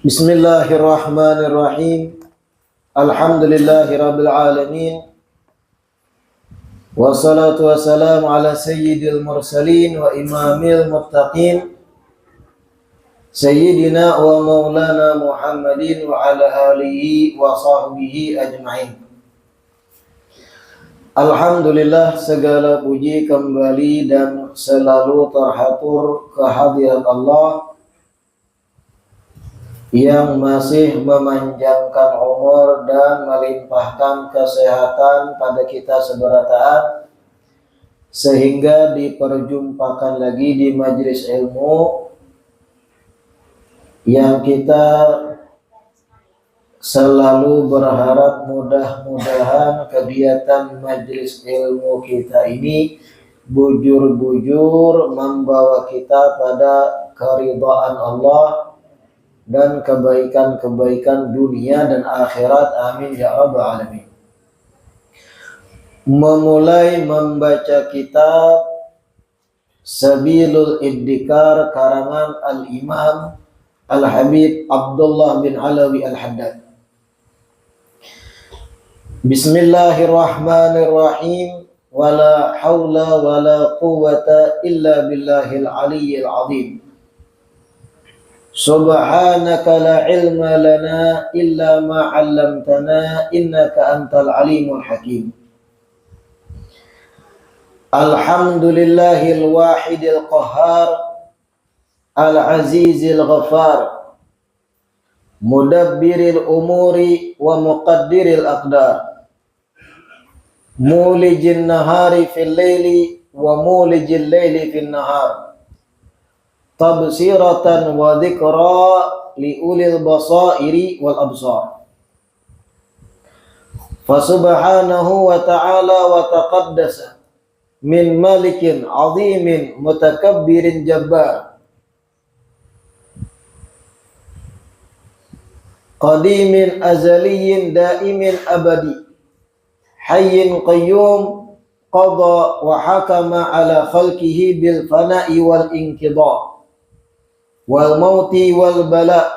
Bismillahirrahmanirrahim. Alhamdulillahirabbil alamin. Wassalatu wassalamu ala sayyidil mursalin wa imamil muttaqin. Sayyidina wa maulana Muhammadin wa ala alihi wa sahbihi ajma'in. Alhamdulillah, segala puji kembali dan selalu terhatur kehadirat Allah yang masih memanjangkan umur dan melimpahkan kesehatan pada kita seberataat sehingga diperjumpakan lagi di majelis ilmu yang kita selalu berharap mudah-mudahan kegiatan majelis ilmu kita ini bujur-bujur membawa kita pada keridhaan Allah dan kebaikan-kebaikan dunia dan akhirat. Amin ya rabbal alamin. Memulai membaca kitab Sabilul Iddikar karangan Al-Imam Al-Habib Abdullah bin Alawi Al-Haddad. Bismillahirrahmanirrahim. Wala hawla wala quwwata illa billahil aliyyil azim. Subhanaka la ilma lana illa ma 'allamtana innaka antal alimul hakim. Alhamdulillahil wahidil qahhar al-azizil ghafar mudabbiril umuri wa muqaddiril aqdar mulijin nahari fil laili wa mulijil laili fil nahar tabsiratan wa dzikra liulil basairi wal absar. Fasubhanahu wa ta'ala wa taqaddasa min malikin azimin mutakabbirin jabbar qadimin azaliyin daimin abadi hayyin qayyum qada wa hakama ala khalqihi bil fana'i wal inqidha wal mauti wal bala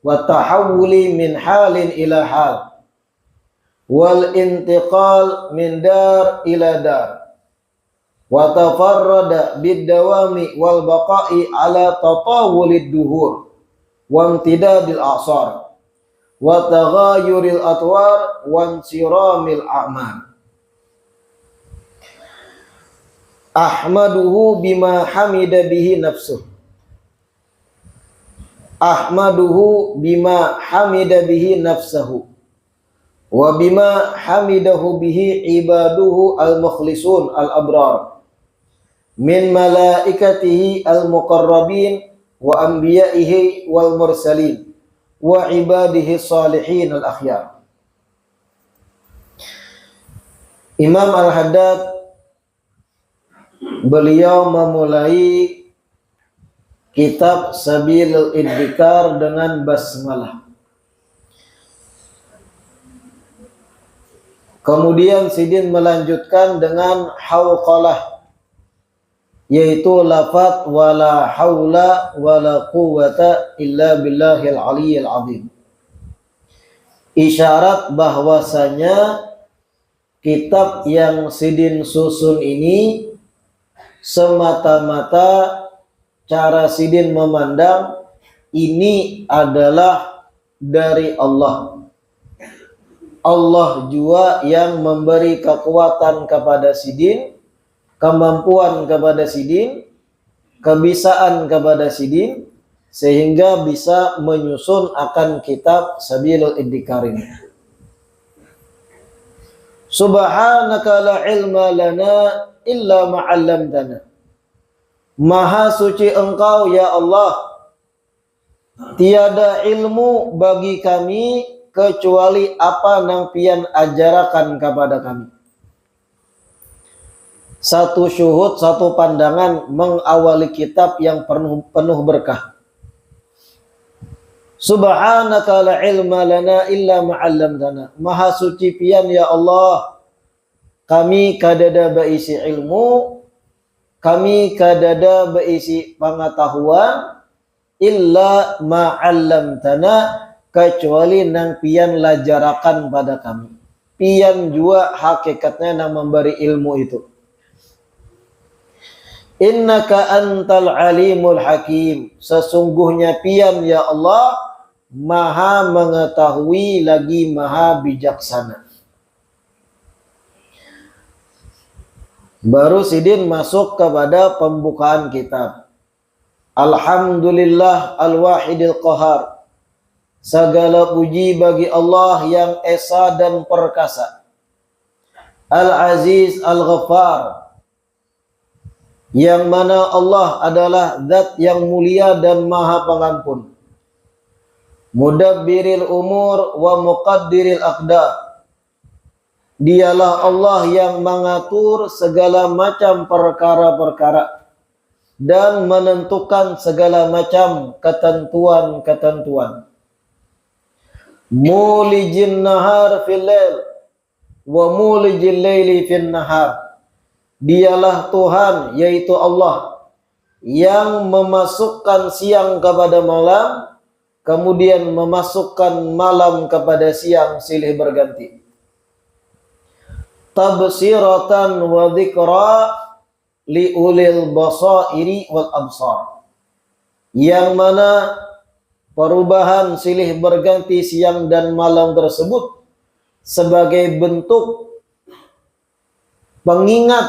wa tahawuli min halin ila hal wal intiqal min dar ila dar wa tafarrada bid dawami wal baqa'i ala tatawulid duhur wa imtidadil a'sar wa taghayuril atwar wa insiramil a'mal. Ahmaduhu bima hamida bihi nafsuh. Ahmaduhu bima hamida bihi nafsahu wa bima hamidahu bihi ibaduhu al-mukhlisun al-abrar min malaikatihi al-muqarrabin wa anbiya'ihi wal mursalin wa ibadihi salihin al-akhyar. Imam Al-Haddad beliau memulai kitab Sabilul Iddikar dengan basmalah. Kemudian Sidin melanjutkan dengan hauqalah, yaitu lafaz wala haula wala quwwata illa billahil aliyyil azim. Isyarat bahwasanya kitab yang Sidin susun ini semata-mata cara Sidin memandang ini adalah dari Allah. Allah juga yang memberi kekuatan kepada Sidin, kemampuan kepada Sidin, kebisaan kepada Sidin, sehingga bisa menyusun akan kitab Sabilul Iddikar ini. Subhanaka la ilma lana illa ma 'allamtana. Maha suci Engkau ya Allah, tiada ilmu bagi kami kecuali apa yang pian ajarakan kepada kami. Satu syuhud, satu pandangan mengawali kitab yang penuh berkah. Subhanaka la ilma lana illa ma 'allamtana. Maha suci pian ya Allah, kami kadada baisi ilmu, kami kadada berisi pengetahuan illa ma 'allamtana, kecuali nang pian lajarakan pada kami. Pian juga hakikatnya nang memberi ilmu itu. Innaka antal alimul hakim, sesungguhnya pian ya Allah maha mengetahui lagi maha bijaksana. Baru Sidin masuk kepada pembukaan kitab. Alhamdulillah al-wahidil qahar, segala puji bagi Allah yang esa dan perkasa. Al-Aziz al-Ghaffar, yang mana Allah adalah zat yang mulia dan maha pengampun. Mudabbiril umur wa muqaddiril aqdar, dialah Allah yang mengatur segala macam perkara-perkara dan menentukan segala macam ketentuan-ketentuan. Mulijin nahar fil lail wa mulijil laili fil nahar, dialah Tuhan, yaitu Allah, yang memasukkan siang kepada malam, kemudian memasukkan malam kepada siang silih berganti. Tabsiratan wa dzikra li ulil basairi wal absar, yang mana perubahan silih berganti siang dan malam tersebut sebagai bentuk pengingat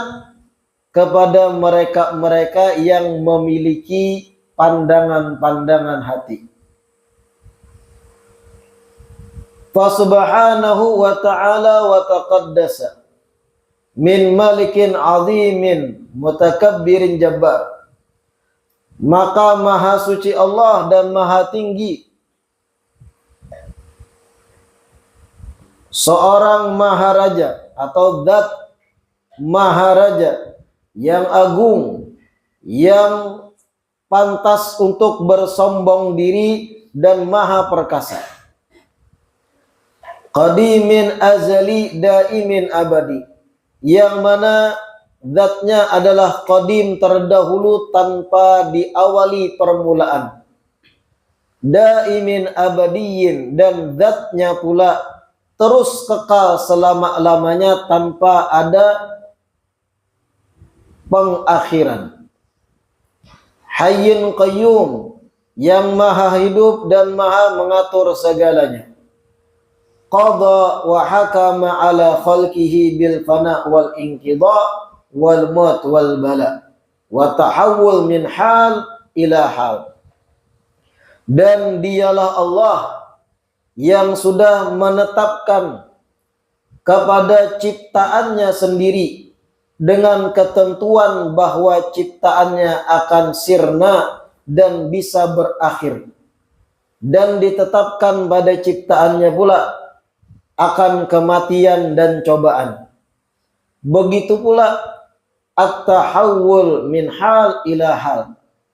kepada mereka-mereka yang memiliki pandangan-pandangan hati. Fasubhanahu wa ta'ala wa taqaddasa min malikin azimin mutakabbirin jabbar, maka maha suci Allah dan maha tinggi seorang maharaja atau zat maharaja yang agung, yang pantas untuk bersombong diri dan maha perkasa. Qadimin azali daimin abadi, yang mana zatnya adalah qadim terdahulu tanpa diawali permulaan. Daimin abadiyin, dan zatnya pula terus kekal selama-lamanya tanpa ada pengakhiran. Hayyin qayyum, yang maha hidup dan maha mengatur segalanya. Qadha wa hakama ala khalqihi bil fana wal inqidha wal maut wal bala wa tahawul min hal ila hal. Dan dialah Allah yang sudah menetapkan kepada ciptaannya sendiri dengan ketentuan bahwa ciptaannya akan sirna dan bisa berakhir, dan ditetapkan pada ciptaannya pula akan kematian dan cobaan. Begitu pula at-tahawul min hal ila hal,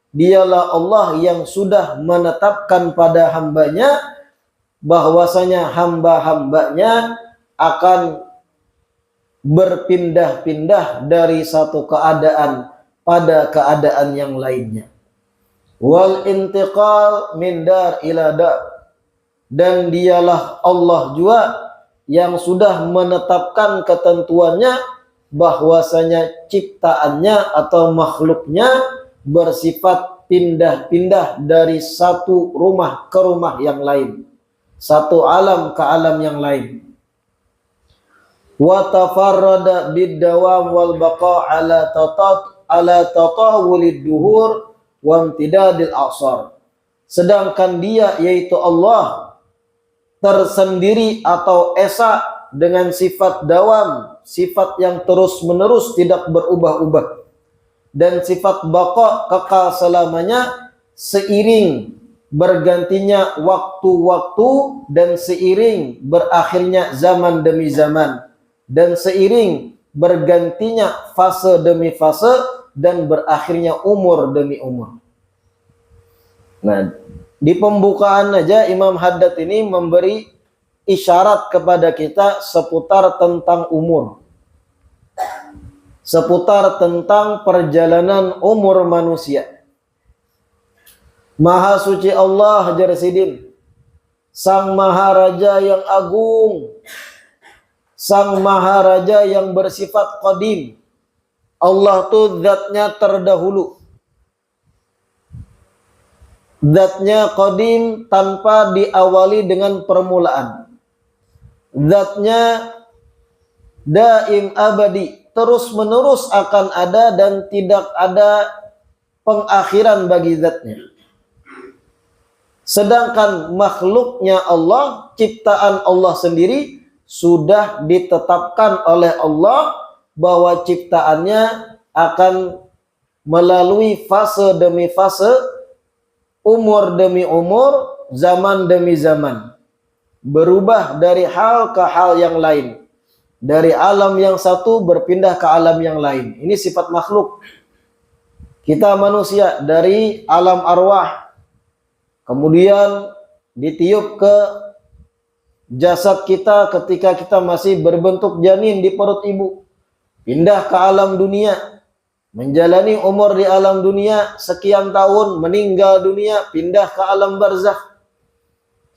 dialah Allah yang sudah menetapkan pada hambanya bahwasanya hamba-hambanya akan berpindah-pindah dari satu keadaan pada keadaan yang lainnya. Wal intiqal min dar ila dar, dan dialah Allah juga yang sudah menetapkan ketentuannya bahwasanya ciptaannya atau makhluknya bersifat pindah-pindah dari satu rumah ke rumah yang lain, satu alam ke alam yang lain. Wa tafarrada bid-dawam wal baqa ala tatawulid duhur wa imtidadil a'sar, sedangkan dia yaitu Allah tersendiri atau esa dengan sifat dawam, sifat yang terus-menerus tidak berubah-ubah, dan sifat baqa kekal selamanya seiring bergantinya waktu-waktu dan seiring berakhirnya zaman demi zaman, dan seiring bergantinya fase demi fase dan berakhirnya umur demi umur. Nah, di pembukaan aja Imam Haddad ini memberi isyarat kepada kita seputar tentang umur, seputar tentang perjalanan umur manusia. Maha suci Allah, jar Sidin, Sang Maharaja yang agung, Sang Maharaja yang bersifat qadim. Allah tuh zatnya terdahulu, zatnya qadim tanpa diawali dengan permulaan, zatnya daim abadi, terus menerus akan ada dan tidak ada pengakhiran bagi zatnya. Sedangkan makhluknya Allah, ciptaan Allah sendiri, sudah ditetapkan oleh Allah bahwa ciptaannya akan melalui fase demi fase, umur demi umur, zaman demi zaman, berubah dari hal ke hal yang lain, dari alam yang satu berpindah ke alam yang lain. Ini sifat makhluk. Kita manusia dari alam arwah, kemudian ditiup ke jasad kita ketika kita masih berbentuk janin di perut ibu, pindah ke alam dunia, menjalani umur di alam dunia sekian tahun, meninggal dunia, pindah ke alam barzakh,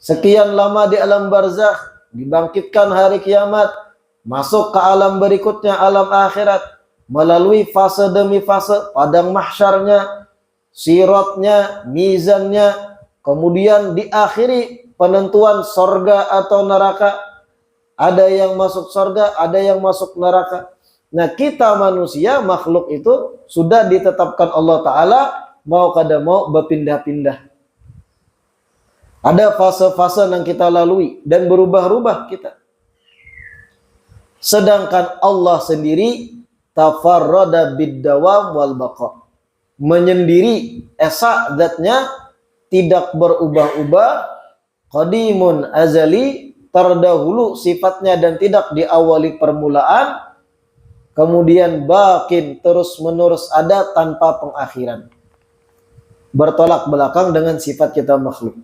sekian lama di alam barzakh, dibangkitkan hari kiamat, masuk ke alam berikutnya, alam akhirat, melalui fase demi fase, padang mahsyarnya, siratnya, mizannya, kemudian diakhiri penentuan sorga atau neraka. Ada yang masuk sorga, ada yang masuk neraka. Nah, kita manusia, makhluk itu sudah ditetapkan Allah Ta'ala, mau kada mau berpindah-pindah. Ada fase-fase yang kita lalui dan berubah-ubah kita. Sedangkan Allah sendiri tafarrada bid-dawam wal baqa, menyendiri, esa zatnya tidak berubah-ubah, qadimun azali, terdahulu sifatnya dan tidak diawali permulaan, kemudian bakin, terus menerus ada tanpa pengakhiran. Bertolak belakang dengan sifat kita makhluk.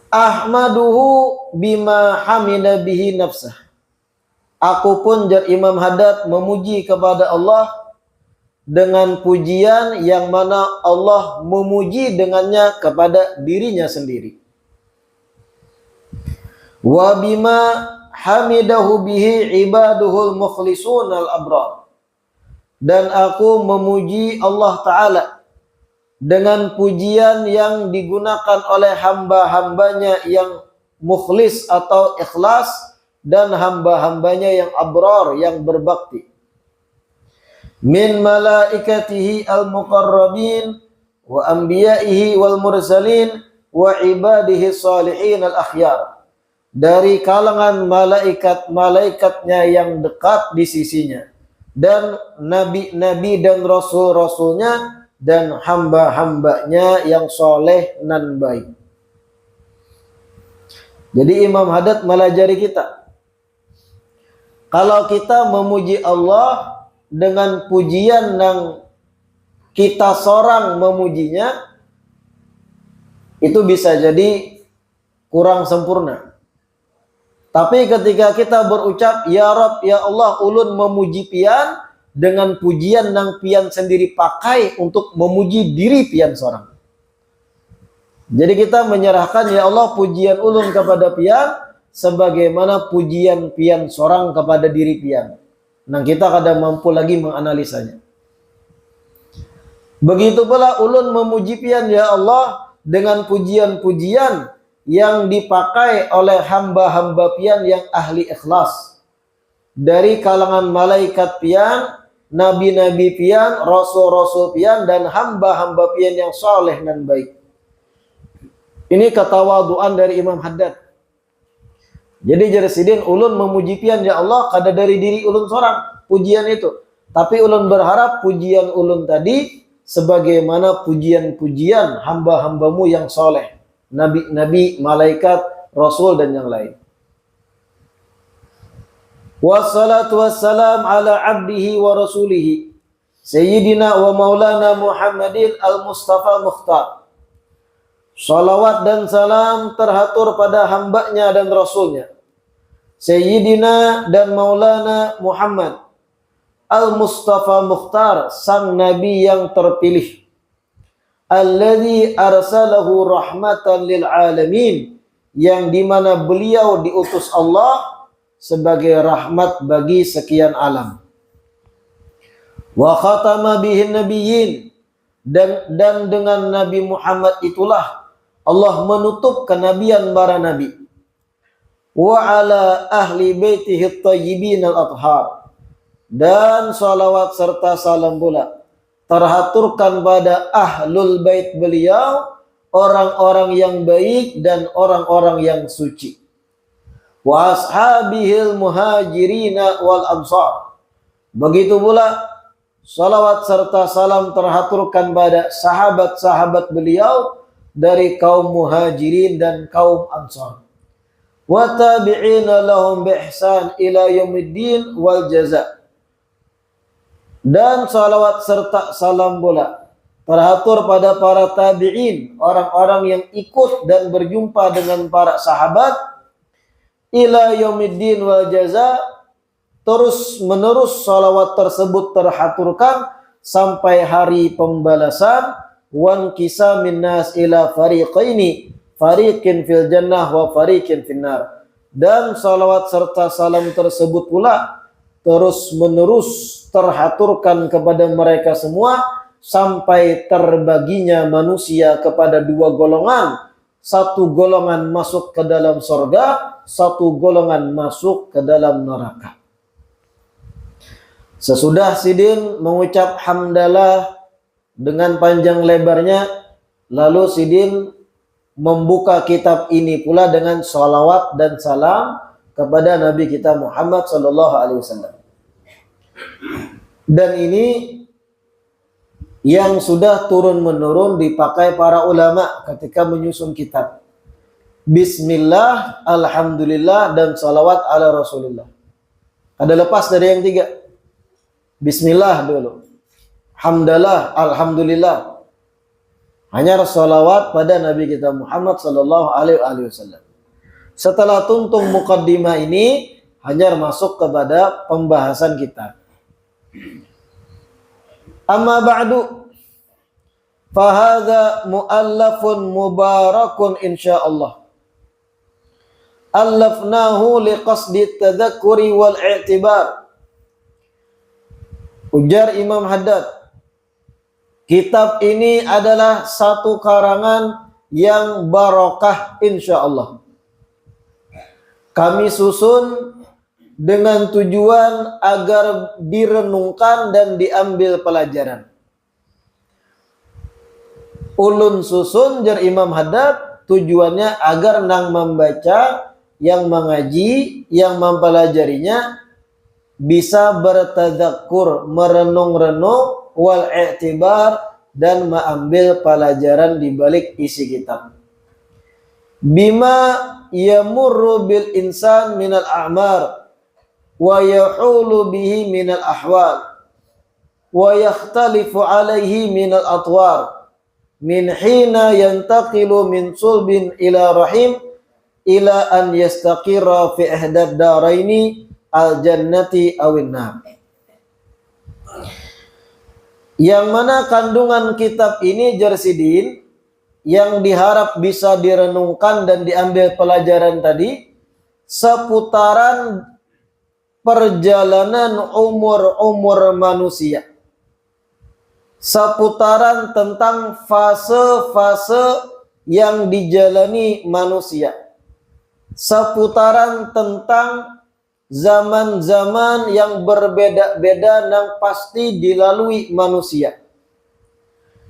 Ahmaduhu bima hamida bihi nafsah. Aku pun, jar Imam Haddad, memuji kepada Allah dengan pujian yang mana Allah memuji dengannya kepada dirinya sendiri. Wa bima hamidahu bihi ibaduhul mukhlisun al-abrar. Dan aku memuji Allah Ta'ala dengan pujian yang digunakan oleh hamba-hambanya yang mukhlis atau ikhlas, dan hamba-hambanya yang abrar, yang berbakti. Min malaikatihi al-muqarrabin wa anbiya'ihi wal mursalin wa ibadihi salihin al-akhyar. Dari kalangan malaikat-malaikatnya yang dekat di sisinya, dan nabi-nabi dan rasul-rasulnya, dan hamba-hambanya yang soleh nan baik. Jadi Imam Haddad melajari kita, kalau kita memuji Allah dengan pujian yang kita seorang memujinya, itu bisa jadi kurang sempurna. Tapi ketika kita berucap, Ya Rabb, Ya Allah, ulun memuji pian, dengan pujian yang pian sendiri pakai untuk memuji diri pian seorang. Jadi kita menyerahkan, Ya Allah, pujian ulun kepada pian sebagaimana pujian pian seorang kepada diri pian. Nah, kita kadang mampu lagi menganalisanya. Begitu pula ulun memuji pian, Ya Allah, dengan pujian-pujian yang dipakai oleh hamba-hamba pian yang ahli ikhlas. Dari kalangan malaikat pian, nabi-nabi pian, rasul-rasul pian, dan hamba-hamba pian yang soleh dan baik. Ini ketawaduan dari Imam Haddad. Jadi Sidin, ulun memuji pian, Ya Allah, kada dari diri ulun seorang pujian itu. Tapi ulun berharap pujian ulun tadi sebagaimana pujian-pujian hamba-hambamu yang soleh, nabi-nabi, malaikat, rasul, dan yang lain. Wassalatu wassalam ala abdihi wa rasulihi Sayyidina wa maulana Muhammadin al-Mustafa Mukhtar. Salawat dan salam terhatur pada hambanya dan rasulnya, Sayyidina dan maulana Muhammad al-Mustafa Mukhtar, sang nabi yang terpilih. alladzi arsalahu rahmatan lil alamin, yang dimana beliau diutus Allah sebagai rahmat bagi sekian alam. Wa khatama bihin nabiyyin, dan dengan Nabi Muhammad itulah Allah menutup kenabian para nabi. Wa ala ahli baitihi thayyibin al-athhar, dan salawat serta salam pula terhaturkan pada ahlul bait beliau, orang-orang yang baik dan orang-orang yang suci. Wa ashabihil muhajirina wal ansar, begitu pula salawat serta salam terhaturkan pada sahabat-sahabat beliau dari kaum muhajirin dan kaum ansar. Wa tabi'ina lahum bi ihsan ila yaumiddin wal jaza, dan salawat serta salam pula teratur pada para tabi'in, orang-orang yang ikut dan berjumpa dengan para sahabat, ila yaumiddin wal jaza, terus menerus salawat tersebut terhaturkan sampai hari pembalasan. Wan kisamin nas ila fariqaini, fariqin fil jannah wa fariqin fin nar, dan salawat serta salam tersebut pula terus menerus terhaturkan kepada mereka semua sampai terbaginya manusia kepada dua golongan, satu golongan masuk ke dalam surga, satu golongan masuk ke dalam neraka. Sesudah Sidin mengucap hamdalah dengan panjang lebarnya, lalu Sidin membuka kitab ini pula dengan salawat dan salam kepada Nabi kita Muhammad sallallahu alaihi wasallam. Dan ini yang sudah turun-menurun dipakai para ulama ketika menyusun kitab. Bismillah, alhamdulillah, dan salawat ala Rasulullah. Ada lepas dari yang tiga. Bismillah dulu, hamdalah, alhamdulillah. Hanya salawat pada Nabi kita Muhammad sallallahu alaihi wasallam. Setelah tuntung mukaddimah ini, hanya masuk kepada pembahasan kita. Amma ba'du, fahadha mu'allafun mubarakun insyaallah. Allafnahu liqasdi tadhakkuri wal i'tibar. Ujar Imam Haddad, kitab ini adalah satu karangan yang barokah insyaallah. Kami susun dengan tujuan agar direnungkan dan diambil pelajaran. Ulun susun, jar Imam Haddad, tujuannya agar nang membaca, yang mengaji, yang mempelajarinya bisa bertadzakur, merenung-renung, wal i'tibar, dan mengambil pelajaran di balik isi kitab. Bima yamurru bil insan minal a'mar wa yahulu bihi minal ahwal wa yakhtalifu alaihi minal atwar min hina yantaqilu min sulbin ila rahim ila an yastaqirra fi ihdad daraini al-jannati awin nar. Yang mana kandungan kitab ini Jarsidin, yang diharap bisa direnungkan dan diambil pelajaran tadi, seputaran perjalanan umur-umur manusia, seputaran tentang fase-fase yang dijalani manusia, seputaran tentang zaman-zaman yang berbeda-beda yang pasti dilalui manusia.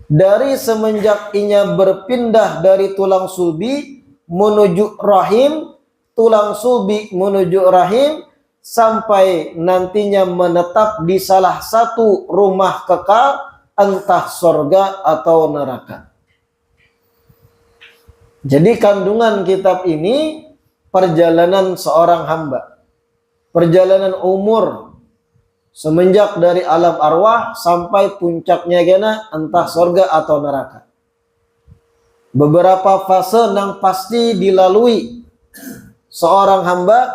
Dari semenjak inya berpindah dari tulang sulbi menuju rahim, tulang sulbi menuju rahim, sampai nantinya menetap di salah satu rumah kekal, entah surga atau neraka. Jadi kandungan kitab ini perjalanan seorang hamba, perjalanan umur semenjak dari alam arwah sampai puncaknya kena entah surga atau neraka. Beberapa fase yang pasti dilalui seorang hamba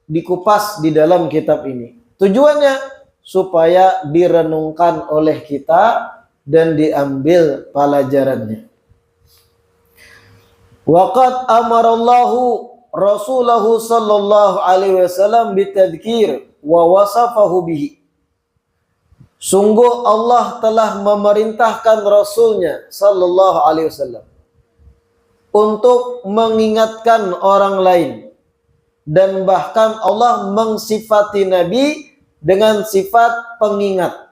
dikupas di dalam kitab ini. Tujuannya supaya direnungkan oleh kita, dan diambil pelajarannya. Waqad amarallahu rasulahu sallallahu alaihi wasallam bitadhkir wa wasafahu bihi. Sungguh Allah telah memerintahkan Rasulnya sallallahu alaihi wasallam untuk mengingatkan orang lain, dan bahkan Allah mengsifati Nabi dengan sifat pengingat.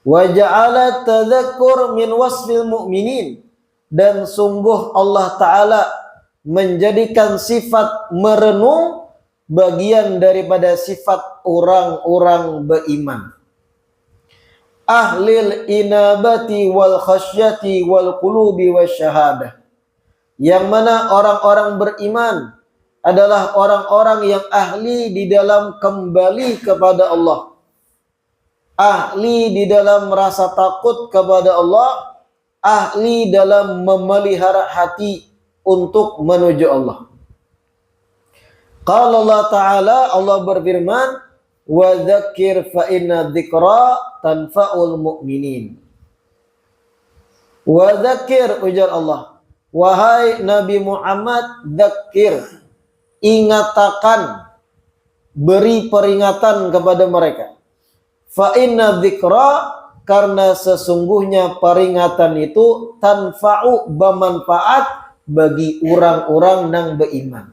Wa ja'ala tadhakkur min wasfil mu'minin, dan sungguh Allah Ta'ala menjadikan sifat merenung bagian daripada sifat orang-orang beriman. Ahlil inabati wal khasyati wal qulubi wasyahadah, yang mana orang-orang beriman adalah orang-orang yang ahli di dalam kembali kepada Allah, ahli di dalam rasa takut kepada Allah, ahli dalam memelihara hati untuk menuju Allah. Qala Allah Ta'ala, Allah berfirman, wa dzakir fa inna dzikra tanfa'ul mu'minin. Wa dzakir, ujar Allah, wahai Nabi Muhammad, dzakir, ingatakan, beri peringatan kepada mereka. Fa inna dzikra, karena sesungguhnya peringatan itu tanfa'u, bermanfaat bagi orang-orang yang beriman.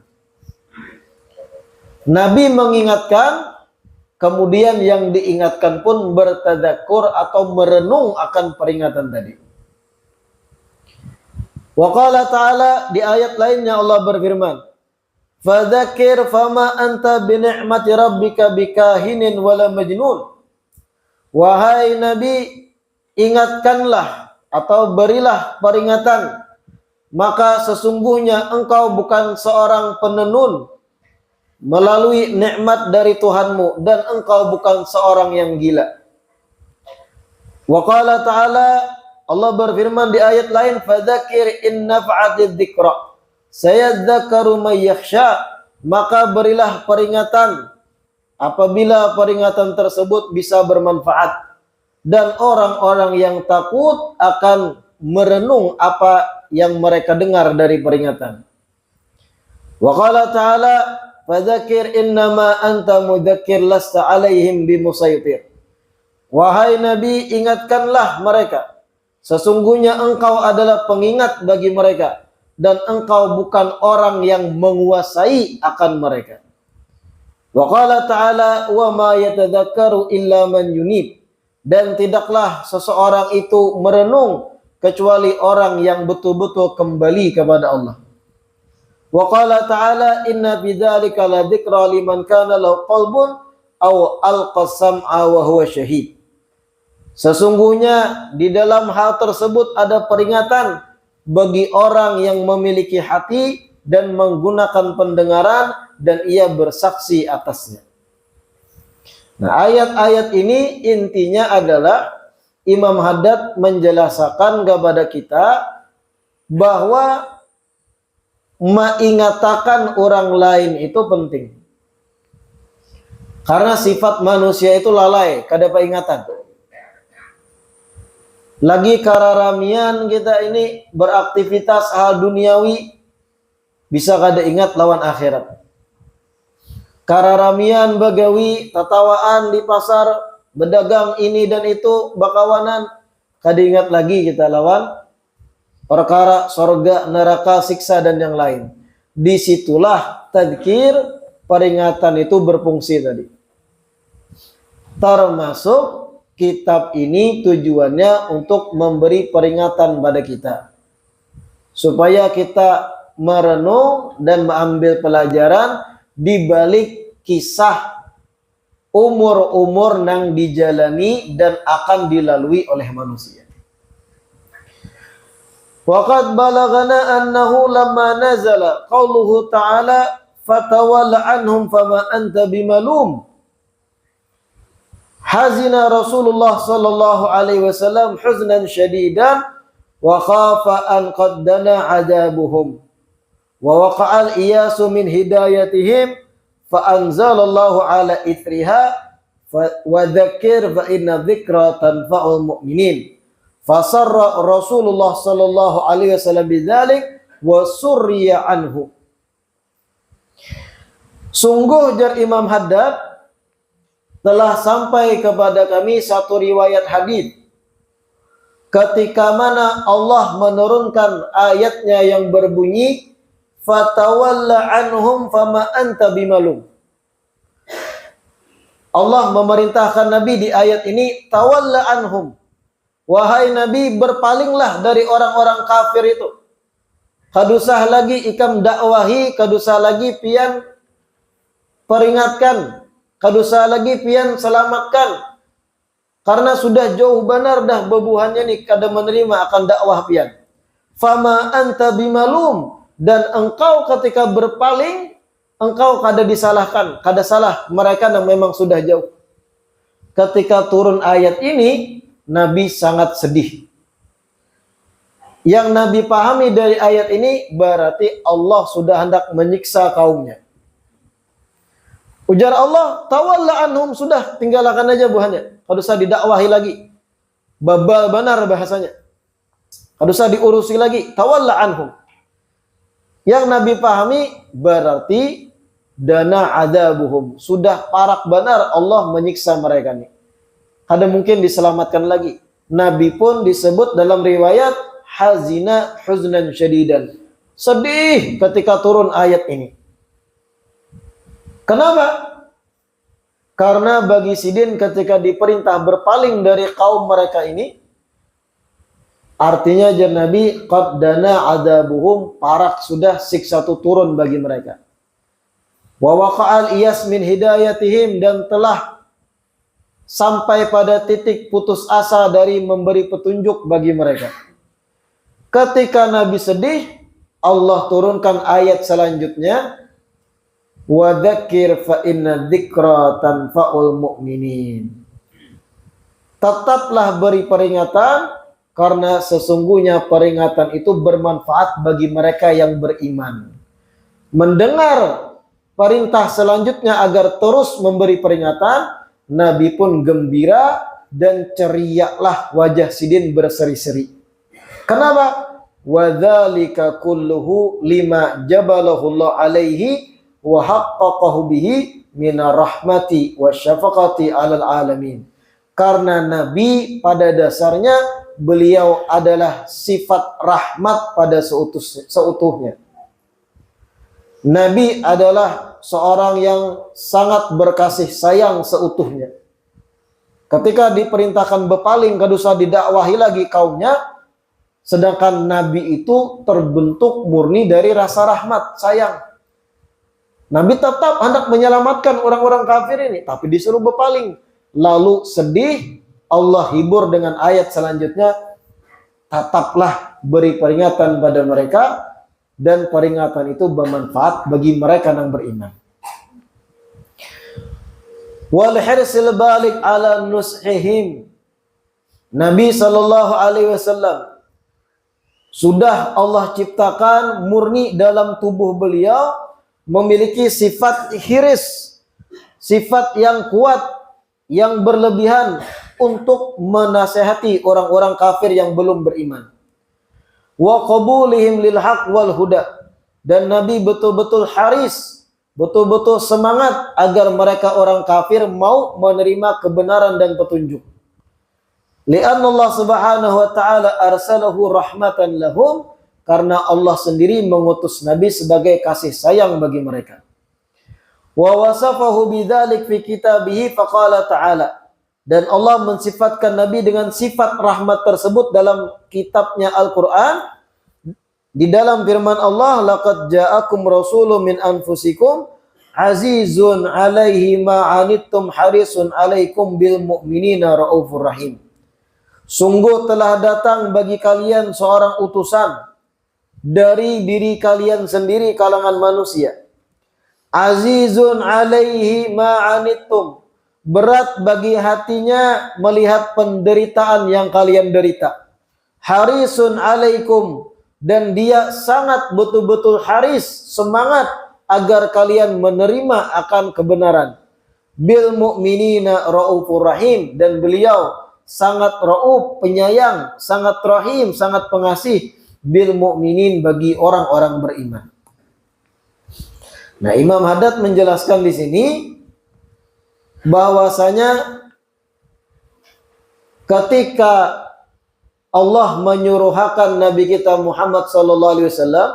Nabi mengingatkan, kemudian yang diingatkan pun bertadzakur atau merenung akan peringatan tadi. Wa qala ta'ala, di ayat lainnya Allah berfirman, fadzakir fama anta bi ni'mati rabbika bikahinin wala majnun. Wahai Nabi, ingatkanlah atau berilah peringatan, maka sesungguhnya engkau bukan seorang penenun melalui nikmat dari Tuhanmu, dan engkau bukan seorang yang gila. Wa qala ta'ala, Allah berfirman di ayat lain, fadzakir in nafa'atidz dzikra sayadzakaru may yakhsha, maka berilah peringatan apabila peringatan tersebut bisa bermanfaat, dan orang-orang yang takut akan merenung apa yang mereka dengar dari peringatan. Wa qala ta'ala, fadzakir innama anta mudzakir lasta alaihim bimusaitir. Wahai Nabi, ingatkanlah mereka, sesungguhnya engkau adalah pengingat bagi mereka, dan engkau bukan orang yang menguasai akan mereka. Wa qala ta'ala, wa ma yatadzakkaru illa man yunib, dan tidaklah seseorang itu merenung kecuali orang yang betul-betul kembali kepada Allah. Wa qala ta'ala, inna bidzalika la dzikra liman kana lahu qalbun aw alqa sam'a wa huwa syahid. Sesungguhnya di dalam hal tersebut ada peringatan bagi orang yang memiliki hati dan menggunakan pendengaran dan ia bersaksi atasnya. Nah, ayat-ayat ini intinya adalah Imam Haddad menjelaskan kepada kita bahwa mengatakan orang lain itu penting. Karena sifat manusia itu lalai kada peringatan. Lagi kararamian kita ini beraktivitas hal duniawi, bisa kada ingat lawan akhirat. Kararamian bagawi, tatawaan di pasar, berdagang ini dan itu, bakawanan, kada ingat lagi kita lawan perkara sorga, neraka, siksa dan yang lain. Disitulah tadzkir, peringatan itu berfungsi tadi. Termasuk kitab ini tujuannya untuk memberi peringatan pada kita, supaya kita merenung dan mengambil pelajaran di balik kisah umur-umur yang dijalani dan akan dilalui oleh manusia. Waqad balagana annahu lamma nazala qauluhu ta'ala fatawalla anhum fama anta bimalum. Hazina Rasulullah sallallahu alaihi wasallam huznan syadidan wa khafa an qad dana adabuhum wa waqa'al iyasu min hidayatihim fa anzalallahu ala ithriha wa dzakir fa inna dzikra tanfa'ul mu'minin. Fasarra Rasulullah sallallahu alaihi wasallam bidzalik wa surriya anhu. Sungguh jar Imam Haddad, telah sampai kepada kami satu riwayat hadis ketika mana Allah menurunkan ayatnya yang berbunyi fatawalla anhum fama anta bimalum. Allah memerintahkan Nabi di ayat ini, tawalla anhum, wahai Nabi, berpalinglah dari orang-orang kafir itu. Kadusah lagi ikam dakwahi, kadusah lagi pian peringatkan, kadusah lagi pian selamatkan. Karena sudah jauh benar dah bebuhannya nih kada menerima akan dakwah pian. Fama anta bimalum, dan engkau ketika berpaling, engkau kada disalahkan, kada salah mereka yang memang sudah jauh. Ketika turun ayat ini, Nabi sangat sedih. Yang Nabi pahami dari ayat ini berarti Allah sudah hendak menyiksa kaumnya. Ujar Allah, tawalla anhum, sudah tinggalkan aja buahnya. Kada usah didakwahi lagi. Babal benar bahasanya. Kada usah diurusi lagi. Tawalla anhum. Yang Nabi pahami berarti dana adabuhum, sudah parak benar Allah menyiksa mereka nih. Kada mungkin diselamatkan lagi. Nabi pun disebut dalam riwayat hazina huznan syadidan. Sedih ketika turun ayat ini. Kenapa? Karena bagi Sidin ketika diperintah berpaling dari kaum mereka ini, artinya jar Nabi qad dana adabuhum, parak sudah siksa itu turun bagi mereka. Wa waqa'al iyas min hidayatihim, dan telah sampai pada titik putus asa dari memberi petunjuk bagi mereka. Ketika Nabi sedih, Allah turunkan ayat selanjutnya, wa dzakir fa inna dzikra tanfa'ul mu'minin. Tetaplah beri peringatan, karena sesungguhnya peringatan itu bermanfaat bagi mereka yang beriman. Mendengar perintah selanjutnya agar terus memberi peringatan, Nabi pun gembira dan cerialah wajah Sidin berseri-seri. Kenapa? Wa dzalika kulluhu lima jabalahu Allah alaihi wa haqqaqahu bihi minar rahmati wa syafaqati alal alamin. Karena Nabi pada dasarnya beliau adalah sifat rahmat pada seutuhnya. Nabi adalah seorang yang sangat berkasih sayang seutuhnya. Ketika diperintahkan berpaling, kada usah didakwahi lagi kaumnya, sedangkan Nabi itu terbentuk murni dari rasa rahmat, sayang. Nabi tetap hendak menyelamatkan orang-orang kafir ini, tapi disuruh berpaling. Lalu sedih, Allah hibur dengan ayat selanjutnya, tetaplah beri peringatan pada mereka, dan peringatan itu bermanfaat bagi mereka yang beriman. Wal hirsil balik ala nushihim. Nabi sallallahu alaihi wasallam sudah Allah ciptakan murni dalam tubuh beliau memiliki sifat hiris, sifat yang kuat, yang berlebihan untuk menasehati orang-orang kafir yang belum beriman. Wa qabulihim lil haq wal huda, dan Nabi betul-betul haris, betul-betul semangat agar mereka orang kafir mau menerima kebenaran dan petunjuk. Li'anna Allah subhanahu wa ta'ala arsalahu rahmatan lahum, karena Allah sendiri mengutus Nabi sebagai kasih sayang bagi mereka. Wa wasafahu bidzalik fi kitabihi faqala ta'ala, dan Allah mensifatkan Nabi dengan sifat rahmat tersebut dalam kitabnya Al-Quran. Di dalam firman Allah, laqad ja'akum rasulun min anfusikum azizun alaihi ma anittum harisun alaikum bil mu'minina raufur rahim. Sungguh telah datang bagi kalian seorang utusan dari diri kalian sendiri kalangan manusia. Azizun alaihi ma'anittum, berat bagi hatinya melihat penderitaan yang kalian derita. Harisun alaikum, dan dia sangat betul-betul haris, semangat agar kalian menerima akan kebenaran. Bil mu'minina raufur rahim, dan beliau sangat rauf, penyayang, sangat rahim, sangat pengasih bil mukminin bagi orang-orang beriman. Nah, Imam Haddad menjelaskan di sini bahwasanya ketika Allah menyuruhkan Nabi kita Muhammad sallallahu alaihi wasallam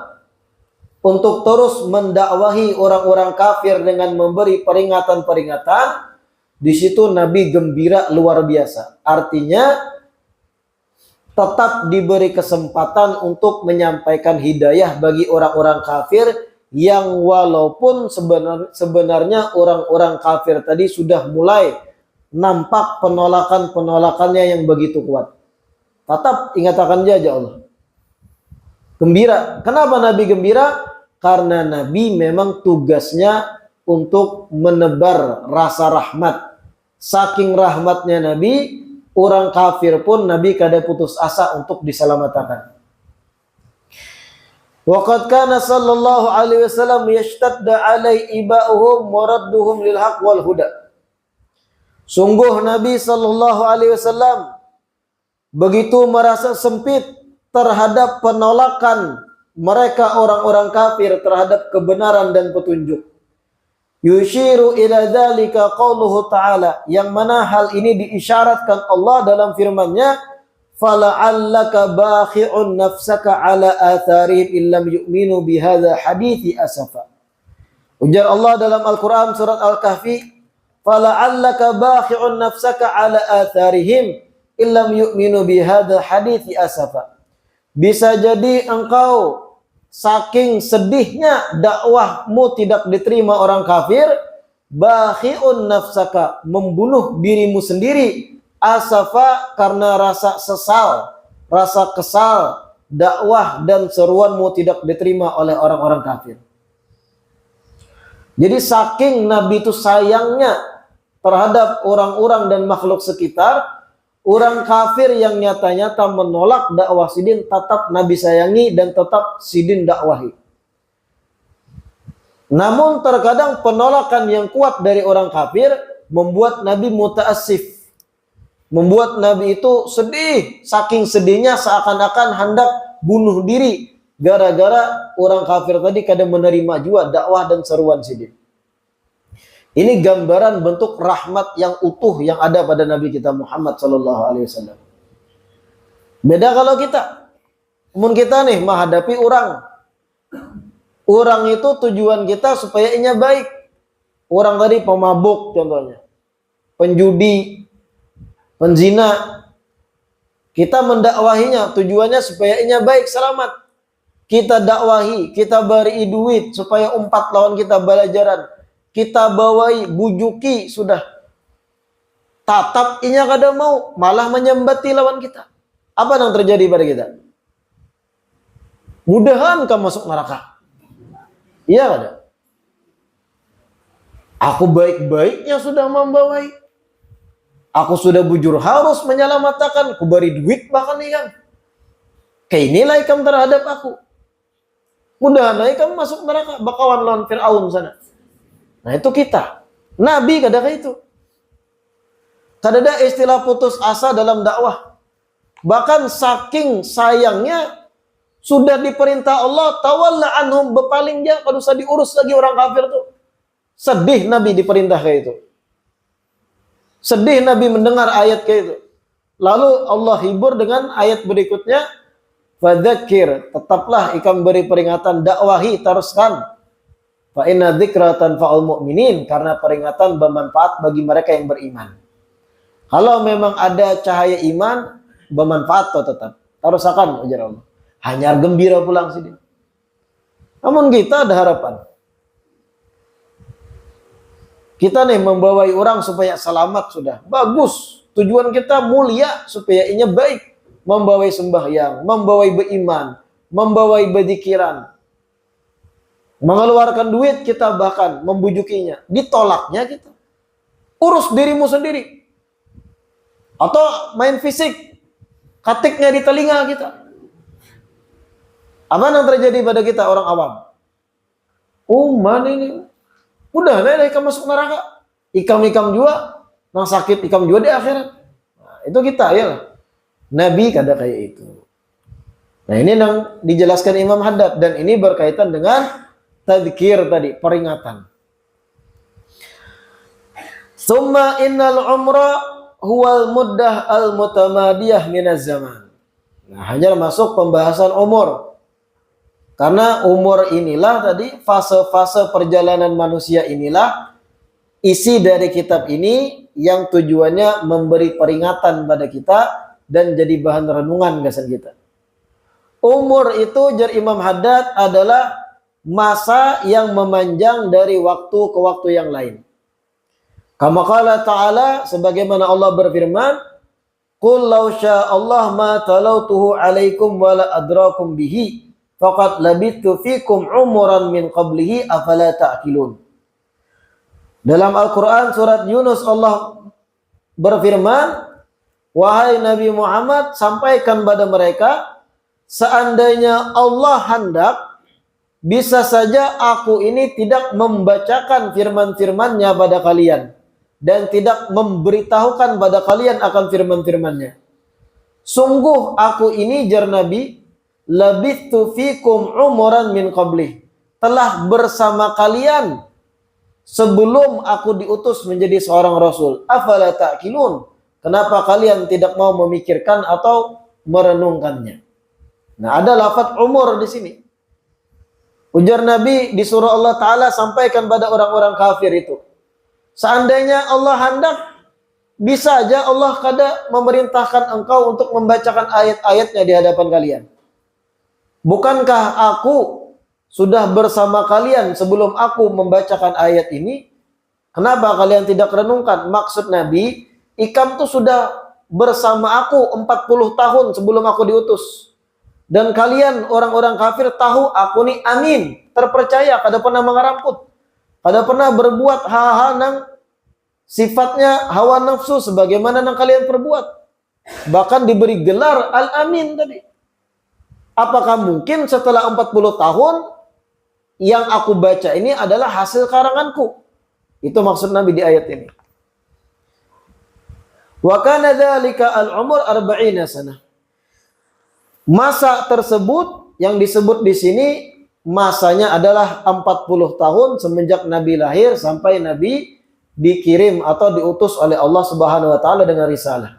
untuk terus mendakwahi orang-orang kafir dengan memberi peringatan-peringatan, di situ Nabi gembira luar biasa. Artinya tetap diberi kesempatan untuk menyampaikan hidayah bagi orang-orang kafir yang walaupun sebenarnya orang-orang kafir tadi sudah mulai nampak penolakannya yang begitu kuat. Tetap ingat akan dia aja Allah. Gembira. Kenapa Nabi gembira? Karena Nabi memang tugasnya untuk menebar rasa rahmat. Saking rahmatnya Nabi, orang kafir pun Nabi kada putus asa untuk diselamatkan. Waqad kana sallallahu alaihi wasallam yashtadda alai iba'uhum wa radduhum lil haqq wal huda. Sungguh Nabi sallallahu alaihi wasallam begitu merasa sempit terhadap penolakan mereka orang-orang kafir terhadap kebenaran dan petunjuk. Yushiru ila dzalika qauluhu ta'ala, yang mana hal ini diisyaratkan Allah dalam firman-Nya, fala'allaka bakhi'un nafsaka ala atharihim illam yu'minu bihadza hadithi asafa. Ujar Allah dalam Al-Qur'an surat Al-Kahfi, fala'allaka bakhi'un nafsaka ala atharihim illam yu'minu bihadza hadithi asafa. Bisa jadi engkau saking sedihnya dakwahmu tidak diterima orang kafir, bakhi'un nafsaka, membunuh dirimu sendiri, asafa, karena rasa sesal, rasa kesal dakwah dan seruanmu tidak diterima oleh orang-orang kafir. Jadi saking Nabi itu sayangnya terhadap orang-orang dan makhluk sekitar, orang kafir yang nyata-nyata menolak dakwah Sidin tetap Nabi sayangi dan tetap Sidin dakwahi. Namun terkadang penolakan yang kuat dari orang kafir membuat Nabi muta'assif. Membuat Nabi itu sedih. Saking sedihnya seakan-akan hendak bunuh diri. Gara-gara orang kafir tadi kadang menerima juga dakwah dan seruan Sidin. Ini gambaran bentuk rahmat yang utuh yang ada pada Nabi kita Muhammad sallallahu alaihi wasallam. Beda kalau kita. Mun kita nih menghadapi orang. Orang itu tujuan kita supaya inya baik. Orang tadi pemabuk contohnya. Penjudi, penzina. Kita mendakwahinya tujuannya supaya inya baik, selamat. Kita dakwahi, kita beri duit supaya umpat lawan kita belajaran. Kita bawai, bujuki, sudah. Tatap inya kada mau, malah menyembati lawan kita. Apa yang terjadi pada kita? Mudahan kamu masuk neraka. Iya kada? Aku baik-baiknya sudah membawai. Aku sudah bujur harus menyelamatkan. Aku beri duit bahkan ikan. Kayak nilai kamu terhadap aku. Mudahan kamu masuk neraka. Bakawan lawan Fir'aun sana. Nah itu kita. Nabi kadang itu. Kadang ada istilah putus asa dalam dakwah. Bahkan saking sayangnya sudah diperintah Allah tawalla anhum, bepaling dia kalau usah diurus lagi orang kafir tuh. Sedih Nabi diperintah kayak itu. Sedih Nabi mendengar ayat kayak itu. Lalu Allah hibur dengan ayat berikutnya, fadzakir, tetaplah ikam beri peringatan, dakwahi, teruskan. Fa inna dzikra tanfa'ul mu'minin, karena peringatan bermanfaat bagi mereka yang beriman. Kalau memang ada cahaya iman, bermanfaat toh tetap. Teruskan ujar Allah. Hanya gembira pulang sini. Namun kita ada harapan. Kita nih membawai orang supaya selamat sudah. Bagus. Tujuan kita mulia supaya inya baik. Membawai sembahyang, membawai beriman, membawai berzikiran. Mengeluarkan duit kita bahkan membujukinya. Ditolaknya kita. Urus dirimu sendiri. Atau main fisik. Katiknya di telinga kita. Apa yang terjadi pada kita orang awam? Oh mana ini? Udah lah ikam masuk neraka. Ikam juga. Nang sakit ikam juga di akhirat. Nah, Itu kita ya. Nabi kada kayak itu. Nah ini yang dijelaskan Imam Haddad dan ini berkaitan dengan tadzkir tadi, peringatan. Summa innal umra huwal muddah al mutamadiyah minaz zaman. Nah, hanya masuk pembahasan umur. Karena umur inilah tadi fase-fase perjalanan manusia inilah isi dari kitab ini yang tujuannya memberi peringatan pada kita dan jadi bahan renungan gasan kita. Umur itu jar Imam Haddad adalah masa yang memanjang dari waktu ke waktu yang lain. Kama qala ta'ala, sebagaimana Allah berfirman, Qul law sya'allah ma talautuhu alaikum wa la adrakum bihi faqad labithu fikum umuran min qablihi afala ta'qilun. Dalam Al-Quran surat Yunus Allah berfirman, wahai Nabi Muhammad, sampaikan pada mereka, seandainya Allah hendak, bisa saja aku ini tidak membacakan firman-firmannya pada kalian dan tidak memberitahukan pada kalian akan firman-firmannya. Sungguh aku ini jar Nabi, labithu fikum umuran min qablih, telah bersama kalian sebelum aku diutus menjadi seorang rasul. Afala ta'qilun, kenapa kalian tidak mau memikirkan atau merenungkannya? Nah, ada lafaz umur di sini. Ujar Nabi disuruh Allah Ta'ala sampaikan pada orang-orang kafir itu. Seandainya Allah hendak, bisa aja Allah kada memerintahkan engkau untuk membacakan ayat-ayatnya di hadapan kalian. Bukankah aku sudah bersama kalian sebelum aku membacakan ayat ini? Kenapa kalian tidak renungkan? Maksud Nabi, ikam tuh sudah bersama aku 40 tahun sebelum aku diutus. Dan kalian orang-orang kafir tahu aku nih amin, terpercaya, kada pernah mengaramput, kada pernah berbuat hal-hal yang sifatnya hawa nafsu sebagaimana yang kalian perbuat. Bahkan diberi gelar Al-Amin tadi. Apakah mungkin setelah 40 tahun yang aku baca ini adalah hasil karanganku? Itu maksud Nabi di ayat ini. Wa kana dzalika al-umur 40 sanah. Masa tersebut yang disebut di sini masanya adalah 40 tahun semenjak Nabi lahir sampai Nabi dikirim atau diutus oleh Allah Subhanahu wa taala dengan risalah.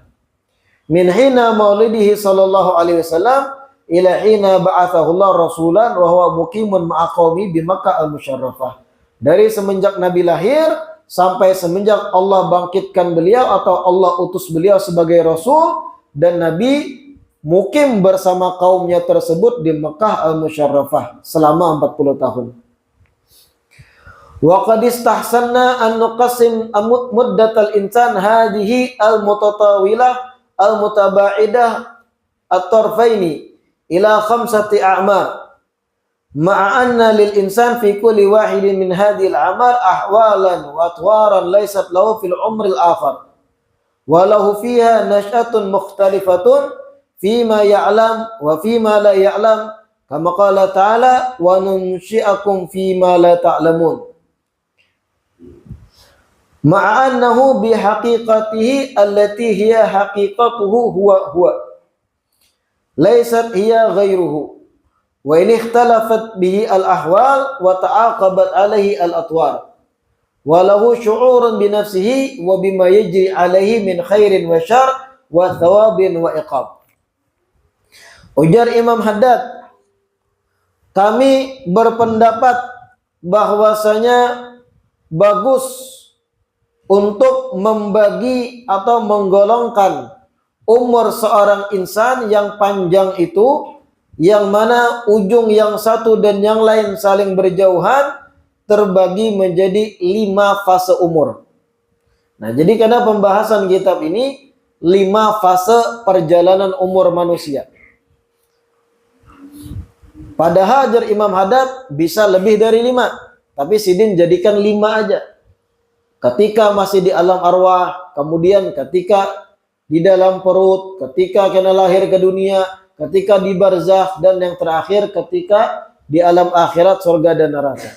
Min hina maulidihi sallallahu alaihi wasallam ila hina ba'athahu Allah rasulan wa huwa muqimun ma'a qaumi bi Makkah al-musyarrafah. Dari semenjak Nabi lahir sampai semenjak Allah bangkitkan beliau atau Allah utus beliau sebagai rasul dan Nabi mukim bersama kaumnya tersebut di Mekah al-musyarrafah selama 40 tahun. Wa qad istahsanna an nuqassim muddatal insan hadhihi al-mutatawilah al-mutaba'idah at-tarfaini ila 5 a'mar. Ma'a anna lil insan fi kulli wahidin min hadhihi al-a'mar ahwalan wa atwaran laysat lahu fil umri al-akhar. Wa lahu fiha nash'atun mukhtalifatun fima ya'lam wa fima la ya'lam kama qala ta'ala wa nunsyi'akum fima la ta'lamun. Ma'a annahu bi haqiqatihi allati hiya haqiqatuhu huwa laysat hiya ghairuhu wa in ikhtalafat bihi al-ahwal wa ta'aqabat alaihi al-atwar wa lahu syu'urun bi nafsihi wa bima yajri alaihi min khairin wa syarr wa thawabin wa iqab. Ujar Imam Haddad, kami berpendapat bahwasanya bagus untuk membagi atau menggolongkan umur seorang insan yang panjang itu, yang mana ujung yang satu dan yang lain saling berjauhan, terbagi menjadi 5 fase umur. Nah, jadi karena pembahasan kitab ini 5 fase perjalanan umur manusia. Padahal jar Imam Haddad bisa lebih dari 5, tapi Sidin jadikan 5 aja. Ketika masih di alam arwah, kemudian ketika di dalam perut, ketika kena lahir ke dunia, ketika di barzakh, dan yang terakhir ketika di alam akhirat, surga dan neraka.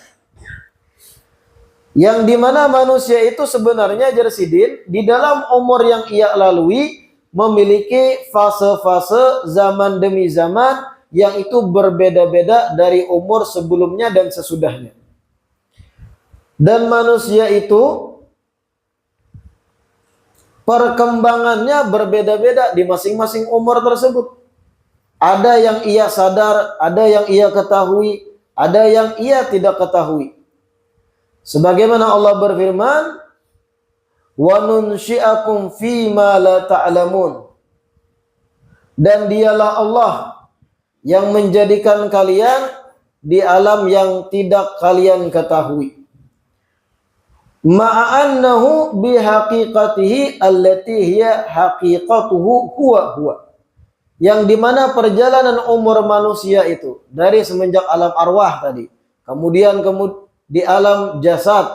Yang dimana manusia itu sebenarnya jar Sidin, di dalam umur yang ia lalui, memiliki fase-fase zaman demi zaman yang itu berbeda-beda dari umur sebelumnya dan sesudahnya. Dan manusia itu perkembangannya berbeda-beda di masing-masing umur tersebut. Ada yang ia sadar, ada yang ia ketahui, ada yang ia tidak ketahui. Sebagaimana Allah berfirman, "Wa nunsyi'akum fima la ta'lamun." Dan dialah Allah yang menjadikan kalian di alam yang tidak kalian ketahui. Ma'annahu bihaqiqatihi allati hiya haqiqatuhu huwa. Yang dimana perjalanan umur manusia itu dari semenjak alam arwah tadi, kemudian di alam jasad,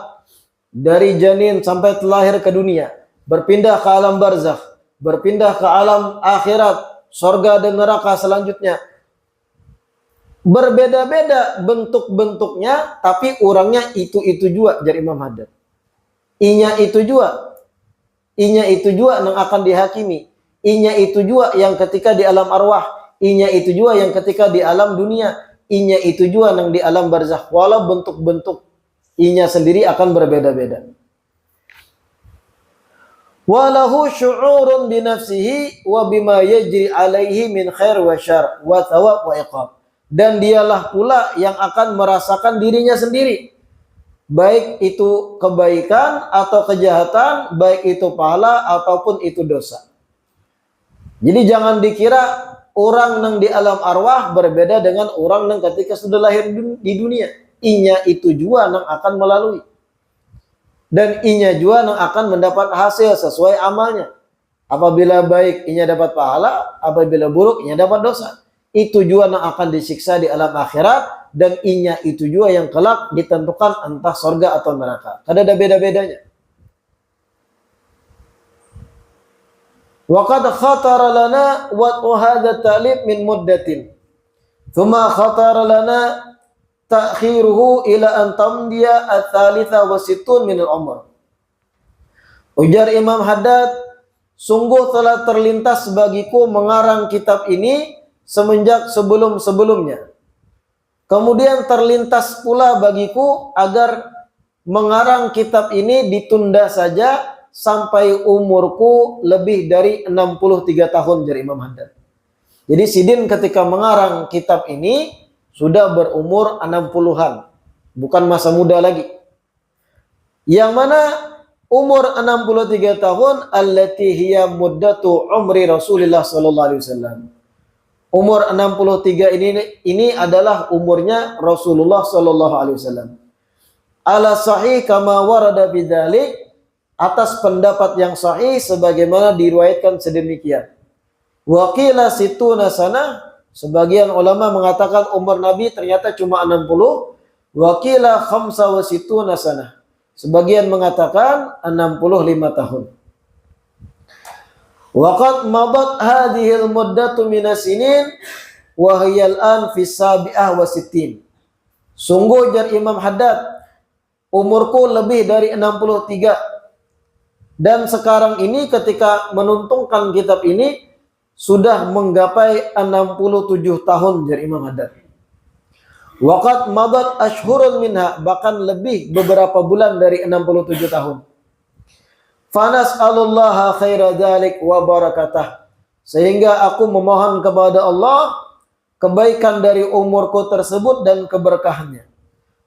dari janin sampai terlahir ke dunia, berpindah ke alam barzakh, berpindah ke alam akhirat, surga dan neraka selanjutnya. Berbeda-beda bentuk-bentuknya, tapi orangnya itu juga dari Imam Haddad. Inya itu juga yang akan dihakimi. Inya itu juga yang ketika di alam arwah. Inya itu juga yang ketika di alam dunia. Inya itu juga yang di alam barzakh. Walau bentuk-bentuk inya sendiri akan berbeda-beda. Walahu syu'urun binafsihi wa bima yajri alaihi min khair wa syar wa thawab wa iqab. Dan dialah pula yang akan merasakan dirinya sendiri. Baik itu kebaikan atau kejahatan, baik itu pahala ataupun itu dosa. Jadi jangan dikira orang yang di alam arwah berbeda dengan orang yang ketika sudah lahir di dunia. Inya itu juga yang akan melalui. Dan inya juga yang akan mendapat hasil sesuai amalnya. Apabila baik, inya dapat pahala. Apabila buruk, inya dapat dosa. Itu juga yang akan disiksa di alam akhirat. Dan inya itu juga yang kelak ditentukan entah surga atau neraka. Ada beda-bedanya. Wa qad khatara lana wa hadha ta'lib min muddatin. Thumma khatara lana ta'khiruhu ila an tamdiya ats-tsalitsa wa sittun min al-umr. Ujar Imam Haddad, sungguh telah terlintas bagiku mengarang kitab ini semenjak sebelum-sebelumnya. Kemudian terlintas pula bagiku agar mengarang kitab ini ditunda saja sampai umurku lebih dari 63 tahun, dari Imam Haddad. Jadi Sidin ketika mengarang kitab ini sudah berumur 60-an, bukan masa muda lagi. Yang mana umur 63 tahun allati hiya muddatu umri Rasulullah sallallahu alaihi wasallam. Umur 63 ini adalah umurnya Rasulullah sallallahu alaihi wasallam. Ala sahih kama warada bidzalik, atas pendapat yang sahih sebagaimana diriwayatkan sedemikian. Wa qila situna sanah, sebagian ulama mengatakan umur Nabi ternyata cuma 60. Wa qila khamsa wa situna sanah, sebagian mengatakan 65 tahun. Waqad madat hadhil muddatu minas sinin wa hiya al-an fi sabi'ah wa sittin. Sungguh jar Imam Haddad, umurku lebih dari 63 dan sekarang ini ketika menuntungkan kitab ini sudah menggapai 67 tahun jar Imam Haddad. Waqad madat ashhurun minha, bahkan lebih beberapa bulan dari 67 tahun. Fanas'alullaha khaira dzalik wa barakatah. Sehingga aku memohon kepada Allah kebaikan dari umurku tersebut dan keberkahannya.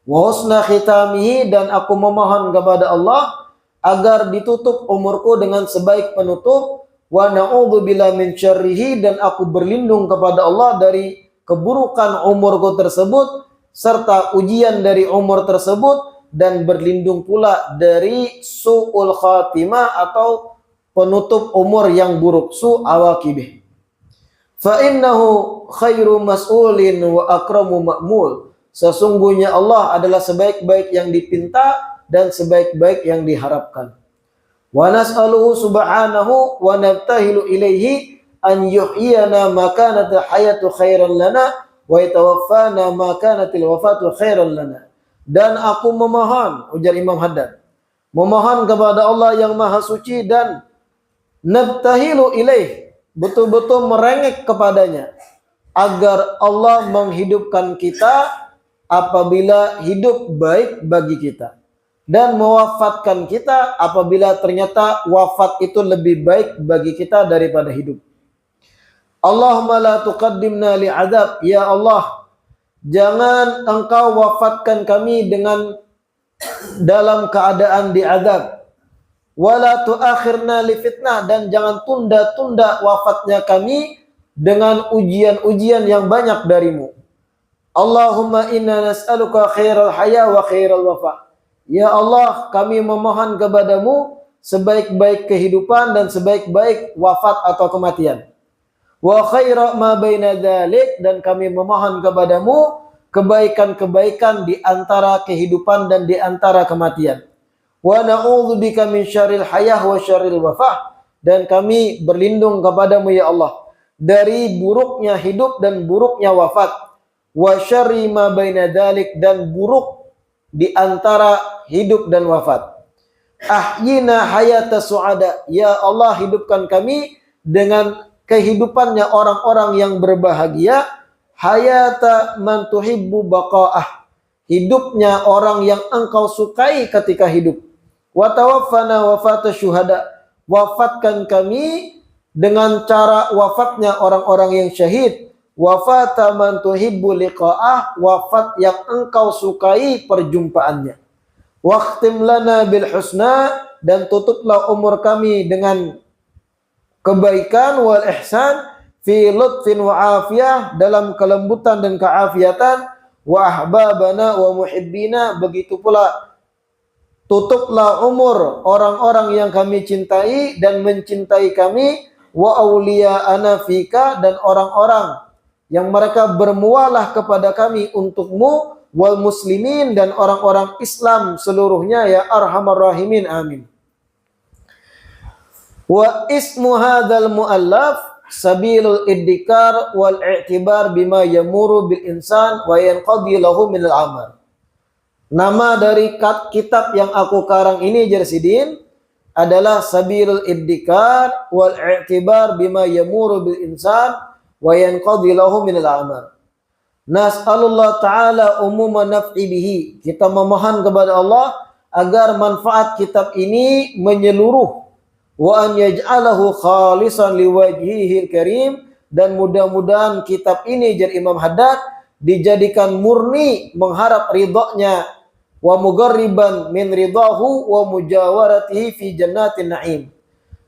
Wa husna khitamihi, dan aku memohon kepada Allah agar ditutup umurku dengan sebaik penutup. Wa na'udzubilla min syarrihi, dan aku berlindung kepada Allah dari keburukan umurku tersebut serta ujian dari umur tersebut, dan berlindung pula dari su'ul khatimah atau penutup umur yang buruk, su'awakibih. Fa innahu khairu mas'ulin wa akramu ma'mul. Sesungguhnya Allah adalah sebaik-baik yang dipinta dan sebaik-baik yang diharapkan. Wa nas'aluhu subhanahu wa nabtahilu ilaihi an yuhyiyana ma kanat hayatu khairan lana wa yatawaffana ma kanatil wafatu khairan lana. Dan aku memohon, ujar Imam Haddad, memohon kepada Allah yang Maha Suci dan nabtahilu ilaih, betul-betul merengek kepadanya agar Allah menghidupkan kita apabila hidup baik bagi kita dan mewafatkan kita apabila ternyata wafat itu lebih baik bagi kita daripada hidup. Allahumma la tuqaddimna li'adzab, ya Allah, jangan engkau wafatkan kami dalam keadaan diazab. Wala tuakhirna li fitnah, dan jangan tunda-tunda wafatnya kami dengan ujian-ujian yang banyak darimu. Allahumma inna nas'aluka khairal haya wa khairal wafa. Ya Allah, kami memohon kepadamu sebaik-baik kehidupan dan sebaik-baik wafat atau kematian. Wa khaira ma baina dzalik, dan kami memohon kepadamu kebaikan-kebaikan di antara kehidupan dan di antara kematian. Wa na'udzubika min syarril hayah wa syarril wafah, dan kami berlindung kepadamu ya Allah dari buruknya hidup dan buruknya wafat. Wa syarri ma baina dzalik, dan buruk di antara hidup dan wafat. Ahyina hayata su'ada, ya Allah, hidupkan kami dengan kehidupannya orang-orang yang berbahagia. Hayata man tuhibbu baqa'ah, hidupnya orang yang engkau sukai ketika hidup. Wa tawaffana wafata syuhada, wafatkan kami dengan cara wafatnya orang-orang yang syahid. Wafata man tuhibbu liqa'ah, wafat yang engkau sukai perjumpaannya. Waqtim lana bil husna, dan tutuplah umur kami dengan kebaikan wal ihsan fi lutfin wa afiyah, dalam kelembutan dan keafiatan. Wa ahbabana wa muhibbina, begitu pula tutuplah umur orang-orang yang kami cintai dan mencintai kami. Wa awliya'ana fika, dan orang-orang yang mereka bermualah kepada kami untukmu. Wal muslimin, dan orang-orang Islam seluruhnya ya arhamar rahimin, amin. Wa ismu hadzal muallaf sabilul iddikar wal i'tibar bima yamuru bil insan wa yanqadi lahu min al amal. Nama dari kitab yang aku karang ini Jersidin adalah sabilul iddikar wal i'tibar bima yamuru bil insan wa yanqadi lahu min al amal. Nas'alullah ta'ala umuma naf'i bihi, kita memohon kepada Allah agar manfaat kitab ini menyeluruh. Wa an yaj'alahu khalisan liwajhihil karim, dan mudah-mudahan kitab ini jar Imam Haddad dijadikan murni mengharap ridhonya. Wa mugarriban min ridahu wa mujawaratihi fi jannatin na'im,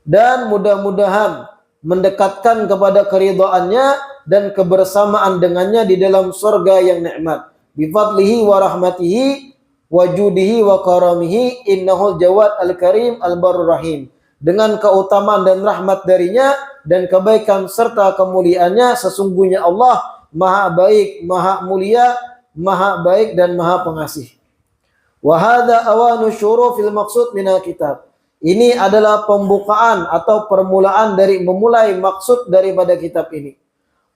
dan mudah-mudahan mendekatkan kepada keridhaannya dan kebersamaan dengannya di dalam surga yang nikmat. Bi fadlihi wa rahmatihi wa judihi wa karamihi innahul jawad al-karim al-barur rahim. Dengan keutamaan dan rahmat darinya dan kebaikan serta kemuliaannya, sesungguhnya Allah maha baik, maha mulia, maha baik dan maha pengasih. Wa hadza awanu syurufil maqsud minal kitab. Ini adalah pembukaan atau permulaan dari memulai maksud daripada kitab ini.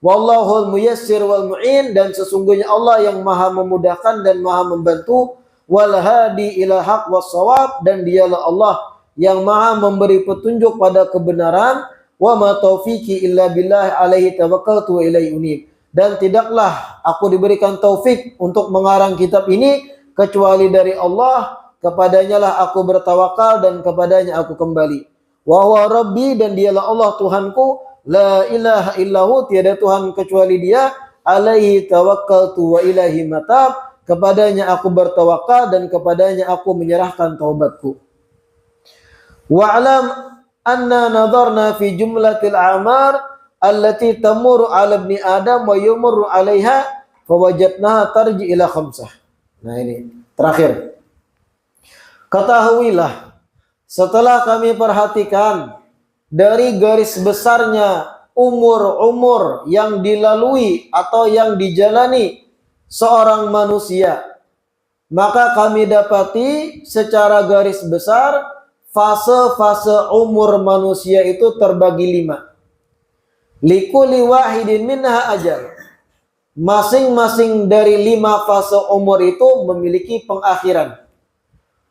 Wallahul muyassir wal mu'in, dan sesungguhnya Allah yang maha memudahkan dan maha membantu. Wal hadi ila haq was shawab, dan dialah Allah yang maha memberi petunjuk pada kebenaran. Wa ma taufiqi illa billah alaihi tawakkaltu wa ilaihi unib, dan tidaklah aku diberikan taufik untuk mengarang kitab ini kecuali dari Allah. Kepadanya lah aku bertawakal dan kepadanya aku kembali. Wa huwa rabbi, dan dialah Allah Tuhanku. La ilaha illahu, tiada Tuhan kecuali dia. Alaihi tawakkaltu wa ilaihi matab, kepadanya aku bertawakal dan kepadanya aku menyerahkan taubatku. Wa'lam anna nadarna fi jumlatil a'mar allati tamuru 'ala ibni adam wa yumurru 'alaiha fawajadnaha tarji ila khamsah. Nah ini terakhir. Ketahuilah, setelah kami perhatikan dari garis besarnya umur-umur yang dilalui atau yang dijalani seorang manusia, maka kami dapati secara garis besar fase-fase umur manusia itu terbagi 5. Likulli wahidin minha ajal. Masing-masing dari 5 fase umur itu memiliki pengakhiran.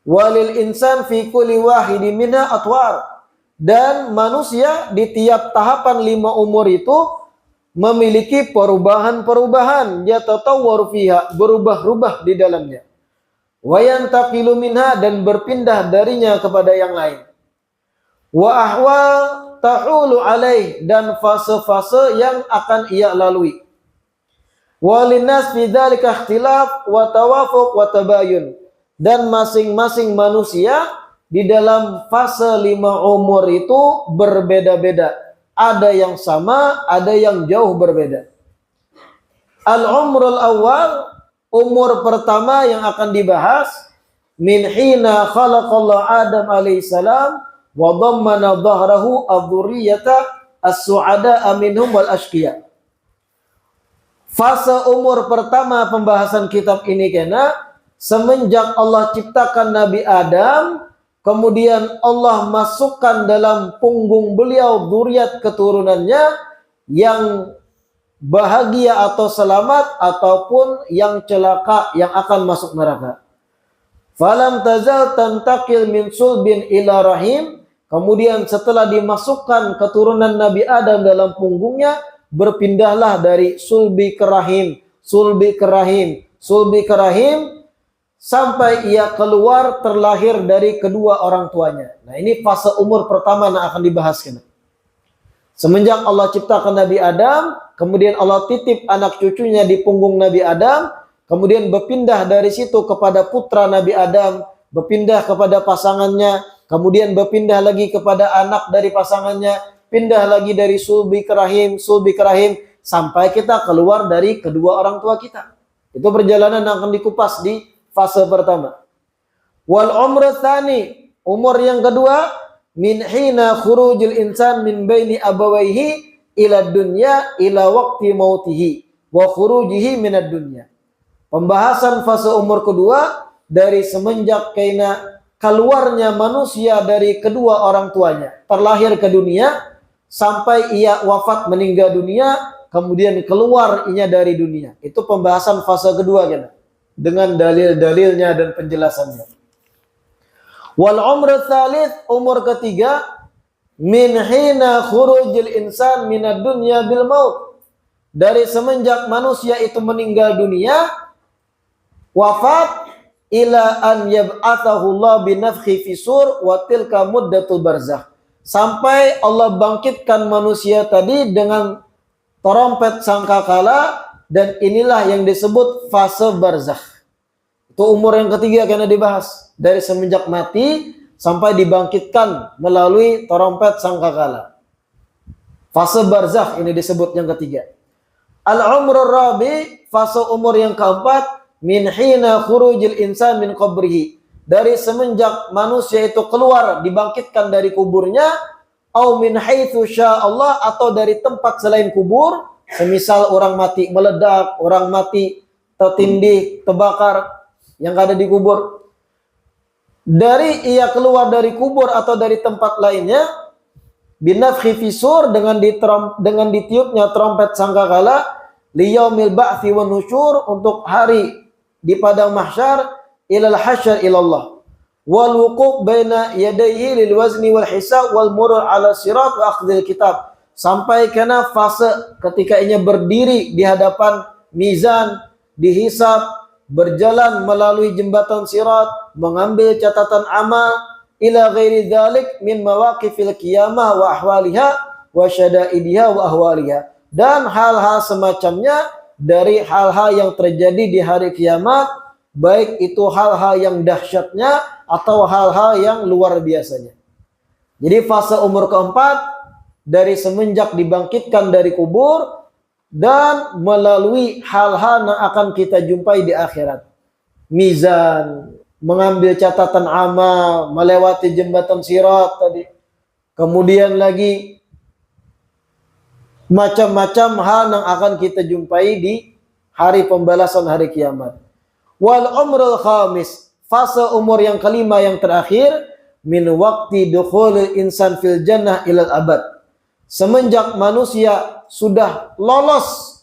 Walil insan fi kulli wahidin minha atwar, Dan manusia di tiap tahapan 5 umur itu memiliki perubahan-perubahan. Dia tatawwur fiha, berubah-ubah di dalamnya. Wa yantaqilu minha, dan berpindah darinya kepada yang lain. Wa ahwal tahulu alaih, dan fase-fase yang akan ia lalui. Wa linnas fi dzalika ikhtilaf wa tawafuq wa tabayun. Dan masing-masing manusia di dalam fase 5 umur itu berbeda-beda. Ada yang sama, ada yang jauh berbeda. Al-umrul awal, umur pertama yang akan dibahas, min hina khalaqallahu Adam alaihissalam wa dhammana dhahrahu adh-dhurriyyata as-su'ada minhum wal ashqiya. Fase umur pertama pembahasan kitab ini kena semenjak Allah ciptakan Nabi Adam, kemudian Allah masukkan dalam punggung beliau dzurriat keturunannya yang bahagia atau selamat ataupun yang celaka yang akan masuk neraka. Falam tazal tantaqil min sulbin ila rahim. Kemudian setelah dimasukkan keturunan Nabi Adam dalam punggungnya, berpindahlah dari sulbi ke rahim, sulbi ke rahim, sulbi ke rahim, sampai ia keluar terlahir dari kedua orang tuanya. Nah, ini fase umur pertama yang akan dibahas. Semenjak Allah ciptakan Nabi Adam, kemudian Allah titip anak cucunya di punggung Nabi Adam, kemudian berpindah dari situ kepada putra Nabi Adam, berpindah kepada pasangannya, kemudian berpindah lagi kepada anak dari pasangannya, pindah lagi dari sulbi ke rahim, sampai kita keluar dari kedua orang tua kita. Itu perjalanan yang akan dikupas di fase pertama. Wal umr tsani, umur yang kedua, min hina khurujil insan min baini abawaihi ila dunya ila waqti mautihi wa khurujihi minad dunya. Pembahasan fase umur kedua dari semenjak kena keluarnya manusia dari kedua orang tuanya, terlahir ke dunia sampai ia wafat meninggal dunia, kemudian keluar ia dari dunia. Itu pembahasan fase kedua kan, dengan dalil-dalilnya dan penjelasannya. Wal umr tsalits, umur ketiga, min hina khurujil insan minad dunya bil maut. Dari semenjak manusia itu meninggal dunia, wafat, ila an yab'athahu Allah binafkhi fi sur wa tilka muddatul barzakh. Sampai Allah bangkitkan manusia tadi dengan trompet sangkakala, dan inilah yang disebut fase barzakh. Itu umur yang ketiga karena dibahas, dari semenjak mati sampai dibangkitkan melalui trompet sangkakala. Fase barzakh ini disebut yang ketiga. Al-umrur rabi, fase umur yang keempat, min hina khurujil insan min qabrihi. Dari semenjak manusia itu keluar, dibangkitkan dari kuburnya, au min haitsu Allah, atau dari tempat selain kubur, semisal orang mati meledak, orang mati tertindih, terbakar yang ada di kubur. Dari ia keluar dari kubur atau dari tempat lainnya, binafkhi fisur, dengan ditiupnya trompet sangkakala, liyaumil ba'tsi wan nusyur, untuk hari di padang mahsyar, ilal hasyar ilallah, wal wuquf baina yadayhi lil wazni wal hisab wal murur ala sirat wa akhdhil kitab. Sampai kena fase ketika ia berdiri di hadapan mizan, dihisab, berjalan melalui jembatan sirat, mengambil catatan amal, ila ghairi dzalik min mawaqifil qiyamah wa ahwaliha wa syada'idiha wa ahwaliha. Dan hal-hal semacamnya dari hal-hal yang terjadi di hari kiamat, baik itu hal-hal yang dahsyatnya atau hal-hal yang luar biasanya. Jadi fase umur keempat, dari semenjak dibangkitkan dari kubur dan melalui hal-hal yang akan kita jumpai di akhirat. Mizan, mengambil catatan amal, melewati jembatan sirat tadi. Kemudian lagi macam-macam hal yang akan kita jumpai di hari pembalasan hari kiamat. Wal umrul khamis, fase umur yang kelima yang terakhir, min waqti dukhulil insan fil jannah ilal abad. Semenjak manusia sudah lolos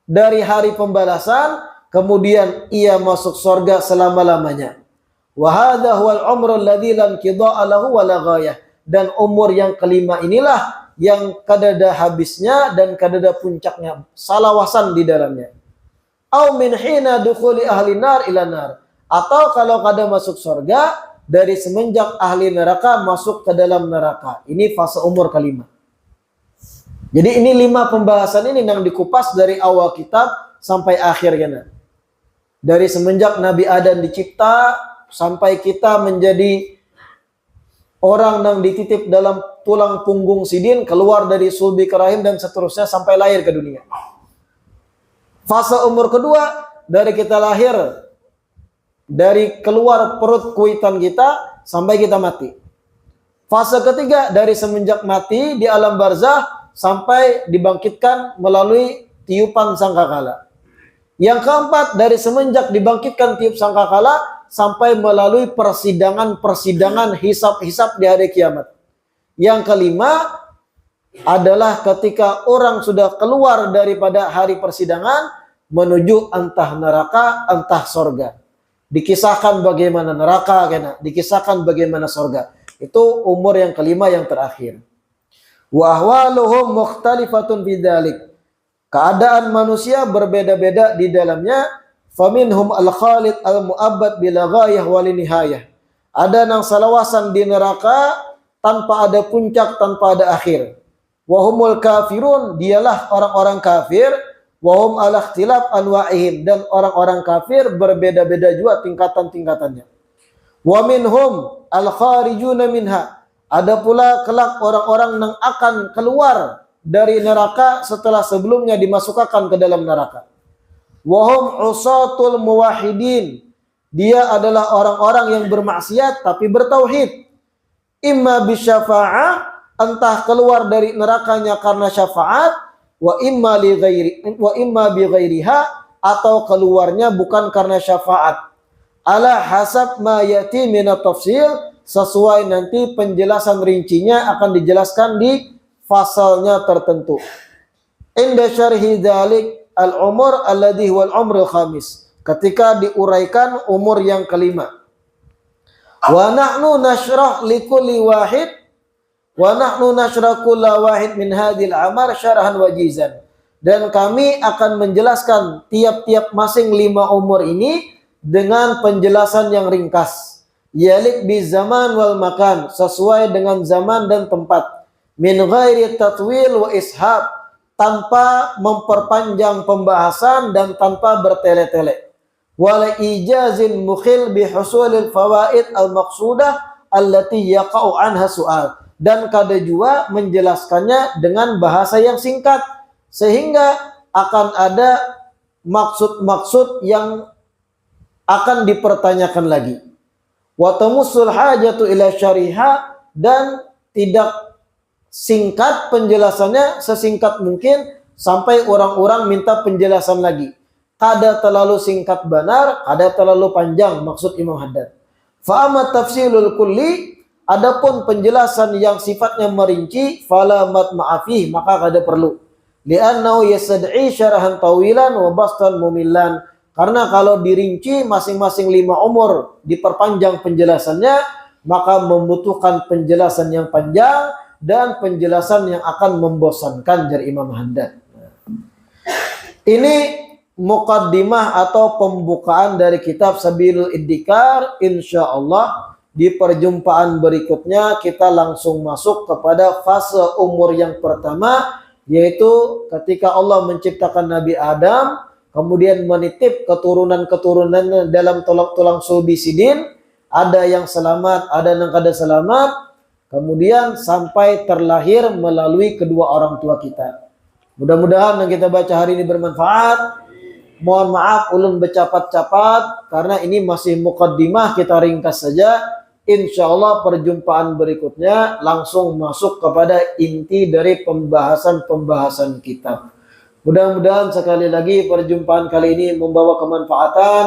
dari hari pembalasan, kemudian ia masuk surga selama-lamanya. Wa hadha huwal umrul ladzi lam qida'a lahu wa la ghayah. dan umur yang kelima inilah yang kadada habisnya dan kadada puncaknya salawasan di dalamnya. Au min hina dukhuli ahli nar ila nar, atau kalau kada masuk surga dari semenjak ahli neraka masuk ke dalam neraka. Ini fase umur kelima. Jadi ini 5 pembahasan ini yang dikupas dari awal kitab sampai akhir kena. Dari semenjak Nabi Adam dicipta sampai kita menjadi orang yang dititip dalam tulang punggung sidin, keluar dari sulbi ke rahim dan seterusnya sampai lahir ke dunia. Fase umur kedua dari kita lahir, dari keluar perut kuitan kita sampai kita mati. Fase ketiga dari semenjak mati di alam barzah sampai dibangkitkan melalui tiupan sangkakala. Yang keempat dari semenjak dibangkitkan tiup sangkakala sampai melalui persidangan hisab-hisab di hari kiamat. Yang kelima adalah ketika orang sudah keluar daripada hari persidangan menuju entah neraka entah sorga. Dikisahkan bagaimana neraka, dikisahkan bagaimana sorga. Itu umur yang kelima yang terakhir. Wa ahwaluhum mukhtalifatun bidzalik. Keadaan manusia berbeda-beda di dalamnya. Faminhum al-khalid al-mu'abbad bila ghayah wali nihayah. Ada yang salawasan di neraka tanpa ada puncak, tanpa ada akhir. Wahumul kafirun, dialah orang-orang kafir. Wahum ala ikhtilaf anwa'ihim, dan orang-orang kafir berbeda-beda juga tingkatan-tingkatannya. Wa minhum al-kharijuna minha. Ada pula kelak orang-orang yang akan keluar dari neraka setelah sebelumnya dimasukkan ke dalam neraka. Wahum usatul muwahhidin. Dia adalah orang-orang yang bermaksiat tapi bertauhid. Imma bisyafa'ah, entah keluar dari nerakanya karena syafaat, wa imma bi ghairiha, atau keluarnya bukan karena syafaat. Ala hasab ma yati min at-tafsil, sesuai nanti penjelasan rincinya akan dijelaskan di fasalnya tertentu. Inda syarhi dzalik al-umur alladhi huwal umrul khamis, ketika diuraikan umur yang kelima. Wa nahnu nashrah likulli wahid wa nahnu nashrah kulla wahid min hadhil amar syarahan wajizan, dan kami akan menjelaskan tiap-tiap masing 5 umur ini dengan penjelasan yang ringkas. Yalik bi zaman wal makan, sesuai dengan zaman dan tempat. Min ghairi tatwil wa ishab, tanpa memperpanjang pembahasan dan tanpa bertele-tele. Wala ijazin mukhil bi husulil fawaid al maqsudah allati yaqa'u anha su'al, dan kada jua menjelaskannya dengan bahasa yang singkat sehingga akan ada maksud-maksud yang akan dipertanyakan lagi. Wa tamussul hajatu ila syariha, dan tidak singkat penjelasannya, sesingkat mungkin sampai orang-orang minta penjelasan lagi. Kada terlalu singkat benar, kada terlalu panjang, maksud Imam Haddad. Fa amma tafsilul kulli, adapun penjelasan yang sifatnya merinci, fala matma'afih, maka kada perlu. Li'annahu yastad'i syarahan tawilan wa bastan mumillan. Karena kalau dirinci masing-masing 5 umur diperpanjang penjelasannya, maka membutuhkan penjelasan yang panjang dan penjelasan yang akan membosankan, dari Imam Haddad. Ini muqaddimah atau pembukaan dari kitab Sabilul Iddikar. Insyaallah di perjumpaan berikutnya kita langsung masuk kepada fase umur yang pertama, yaitu ketika Allah menciptakan Nabi Adam, kemudian menitip keturunan-keturunan dalam tulang sulbi sidin. Ada yang selamat, ada yang kada selamat. Kemudian sampai terlahir melalui kedua orang tua kita. Mudah-mudahan yang kita baca hari ini bermanfaat. Mohon maaf ulun bercapat-capat karena ini masih muqaddimah, kita ringkas saja. Insyaallah perjumpaan berikutnya langsung masuk kepada inti dari pembahasan-pembahasan kitab. Mudah-mudahan sekali lagi perjumpaan kali ini membawa kemanfaatan,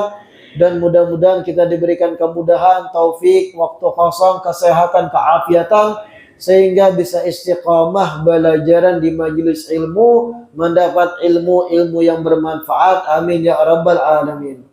dan mudah-mudahan kita diberikan kemudahan, taufik, waktu kosong, kesehatan, keafiatan, sehingga bisa istiqamah belajaran di majelis ilmu, mendapat ilmu yang bermanfaat. Amin ya rabbal alamin.